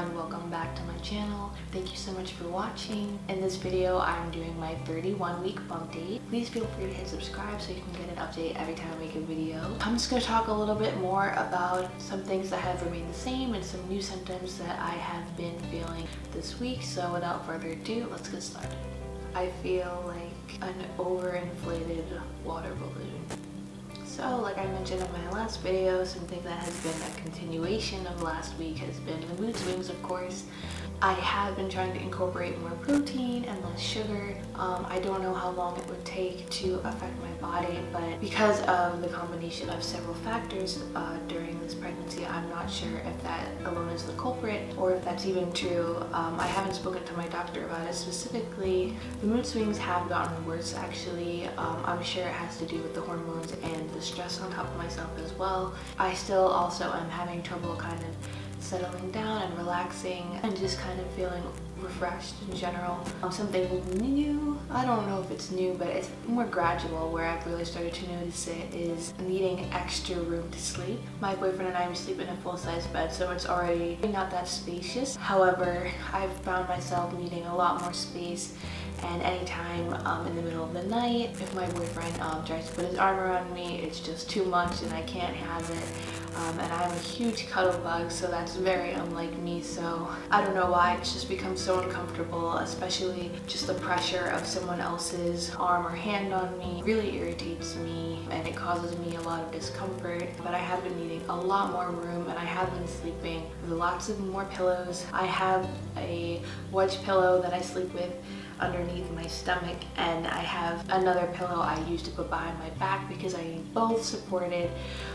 everyone, welcome back to my channel. Thank you so much for watching. In this video, I'm doing my 31-week bump date. Please feel free to hit subscribe so you can get an update every time I make a video. I'm just going to talk a little bit more about some things that have remained the same and some new symptoms that I have been feeling this week. So without further ado, let's get started. I feel like an overinflated water balloon. So like I mentioned in my last video, something that has been a continuation of last week has been the mood swings, of course. I have been trying to incorporate more protein and less sugar. I don't know how long it would take to affect my body, but because of the combination of several factors during this pregnancy, I'm not sure if that alone is the culprit or if that's even true. I haven't spoken to my doctor about it specifically. The mood swings have gotten worse actually. I'm sure it has to do with the hormones and the stress on top of myself as well. I still also am having trouble kind of settling down and relaxing and just kind of feeling refreshed in general. Something new, I don't know if it's new, but it's more gradual where I've really started to notice it is needing extra room to sleep. My boyfriend and I sleep in a full-size bed, so it's already not that spacious. However, I've found myself needing a lot more space, and anytime in the middle of the night, if my boyfriend tries to put his arm around me, it's just too much and I can't have it. And I'm a huge cuddle bug, so that's very unlike me. So I don't know why it's just become so uncomfortable, especially just the pressure of someone else's arm or hand on me really irritates me and it causes me a lot of discomfort. But I have been needing a lot more room and I have been sleeping with lots of more pillows. I have a wedge pillow that I sleep with underneath my stomach, and I have another pillow I use to put behind my back because I need both supported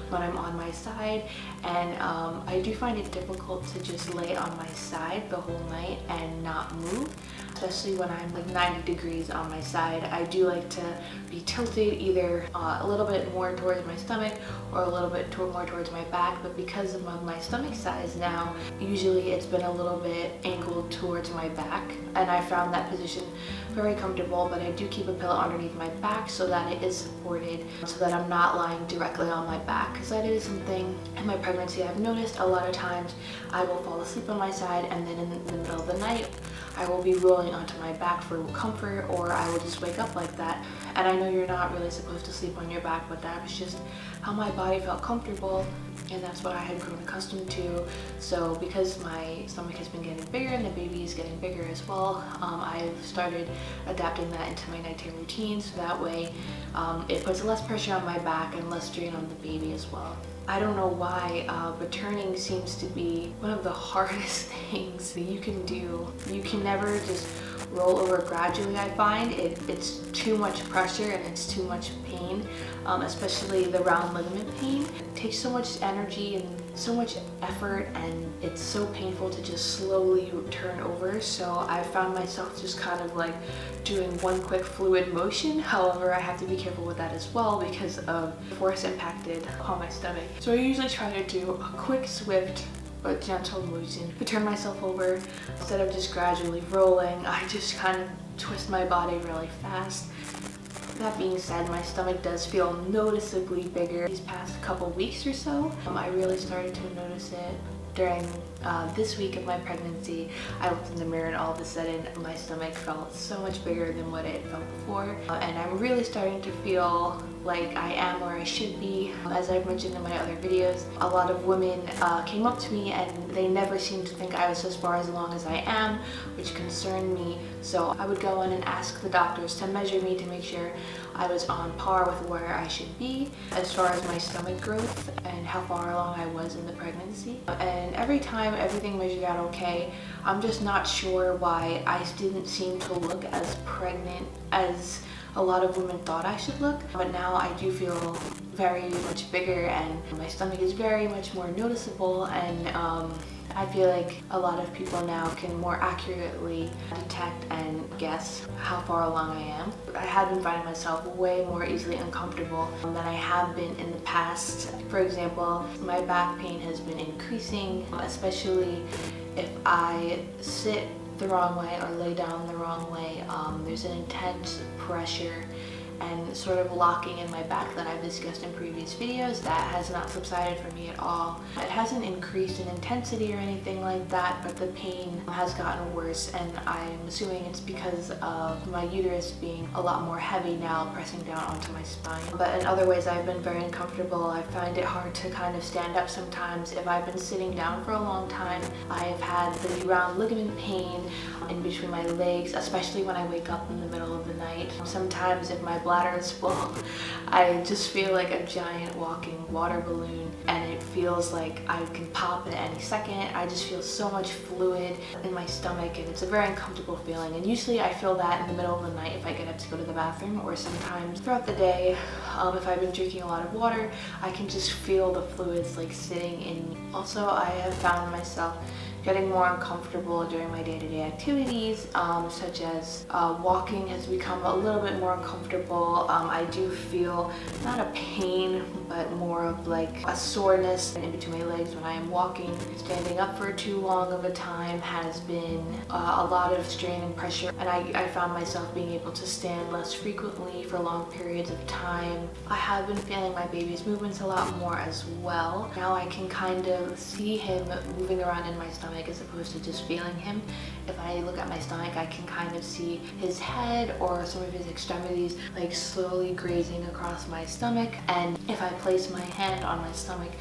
when I'm on my side. And I do find it difficult to just lay on my side the whole night and not move, especially when I'm like 90 degrees on my side. I do like to be tilted either a little bit more towards my stomach or a little bit more towards my back, but because of my stomach size now, usually it's been a little bit angled towards my back, and I found that position very comfortable. But I do keep a pillow underneath my back so that it is supported, so that I'm not lying directly on my back, because that is something in my pregnancy I've noticed. A lot of times I will fall asleep on my side, and then in the middle of the night I will be rolling onto my back for comfort, or I will just wake up like that. And I know you're not really supposed to sleep on your back, but that was just how my body felt comfortable, and that's what I had grown accustomed to. So because my stomach has been getting bigger and the baby is getting bigger as well, I've started adapting that into my nighttime routine, so that way it puts less pressure on my back and less strain on the baby as well. I don't know why, but turning seems to be one of the hardest things that you can do. You can never just roll over gradually. I find it's too much pressure and it's too much pain, especially the round ligament pain. It takes so much energy and so much effort, and it's so painful to just slowly turn over. So I found myself just kind of like doing one quick fluid motion. However, I have to be careful with that as well because of the force impacted on my stomach. So I usually try to do a quick, swift but gentle motion to turn myself over. Instead of just gradually rolling, I just kind of twist my body really fast. That being said, my stomach does feel noticeably bigger these past couple weeks or so. I really started to notice it during this week of my pregnancy. I looked in the mirror and all of a sudden my stomach felt so much bigger than what it felt before. And I'm really starting to feel like I am where I should be. As I've mentioned in my other videos, a lot of women came up to me and they never seemed to think I was as far as long as I am, which concerned me. So I would go in and ask the doctors to measure me to make sure I was on par with where I should be as far as my stomach growth and how far along I was in the pregnancy. And every time everything measured out okay, I'm just not sure why I didn't seem to look as pregnant as a lot of women thought I should look. But now I do feel very much bigger and my stomach is very much more noticeable, and I feel like a lot of people now can more accurately detect and guess how far along I am. I have been finding myself way more easily uncomfortable than I have been in the past. For example, my back pain has been increasing, especially if I sit the wrong way or lay down the wrong way. There's an intense pressure and sort of locking in my back that I've discussed in previous videos. That has not subsided for me at all. It hasn't increased in intensity or anything like that, but the pain has gotten worse, and I'm assuming it's because of my uterus being a lot more heavy now, pressing down onto my spine. But in other ways, I've been very uncomfortable. I find it hard to kind of stand up sometimes. If I've been sitting down for a long time, I have had the round ligament pain in between my legs, especially when I wake up in the middle of the night. Sometimes if my bladder is full, I just feel like a giant walking water balloon, and it feels like I can pop at any second. I just feel so much fluid in my stomach, and it's a very uncomfortable feeling. And usually I feel that in the middle of the night if I get up to go to the bathroom, or sometimes throughout the day. If I've been drinking a lot of water, I can just feel the fluids like sitting in me. Also, I have found myself getting more uncomfortable during my day-to-day activities, such as walking has become a little bit more uncomfortable. I do feel not a pain, but more of like a soreness in between my legs when I am walking. Standing up for too long of a time has been a lot of strain and pressure, and I found myself being able to stand less frequently for long periods of time. I have been feeling my baby's movements a lot more as well. Now I can kind of see him moving around in my stomach as opposed to just feeling him. If I look at my stomach, I can kind of see his head or some of his extremities like slowly grazing across my stomach. And if I place my hand on my stomach,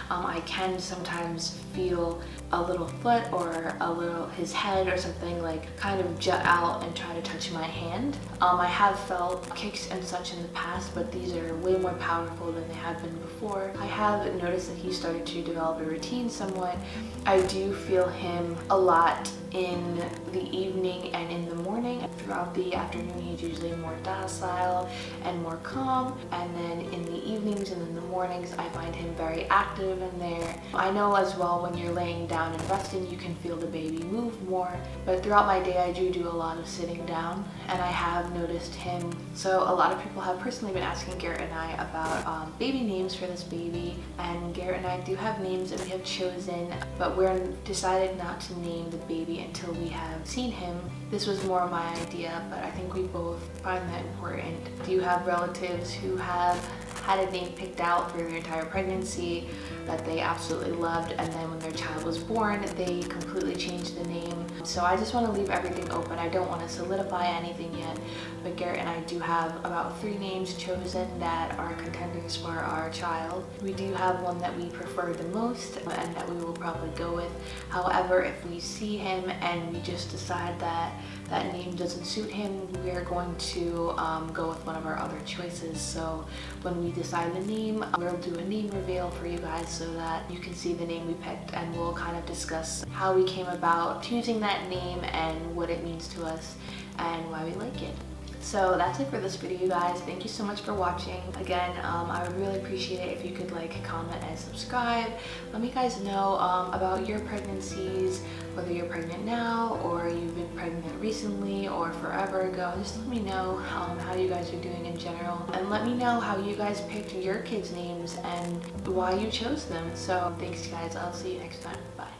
I can sometimes feel a little foot or a little his head or something like kind of jut out and try to touch my hand. I have felt kicks and such in the past, but these are way more powerful than they have been before. I have noticed that he started to develop a routine somewhat. I do feel him a lot in the evening and in the morning. Throughout the afternoon, he's usually more docile and more calm, and then in the evenings and in the mornings, I find him very active in there. I know as well when you're laying down and resting, you can feel the baby move more, but throughout my day, I do a lot of sitting down, and I have noticed him. So a lot of people have personally been asking Garrett and I about baby names for this baby, and Garrett and I do have names that we have chosen, but we're decided not to name the baby until we have seen him. This was more my idea, but I think we both find that important. Do you have relatives who have had a name picked out for their entire pregnancy that they absolutely loved, and then when their child was born, they completely changed the name? So I just want to leave everything open. I don't want to solidify anything yet, but Garrett and I do have about 3 names chosen that are contenders for our child. We do have one that we prefer the most and that we will probably go with. However, if we see him and we just decide that that name doesn't suit him, we are going to go with one of our other choices. So when we decide the name, we'll do a name reveal for you guys so that you can see the name we picked, and we'll kind of discuss how we came about choosing that name and what it means to us and why we like it. So that's it for this video, you guys. Thank you so much for watching. Again, I would really appreciate it if you could like, comment, and subscribe. Let me guys know about your pregnancies, whether you're pregnant now or you've been pregnant recently or forever ago. Just let me know how you guys are doing in general, and let me know how you guys picked your kids' names and why you chose them. So thanks guys, I'll see you next time. Bye.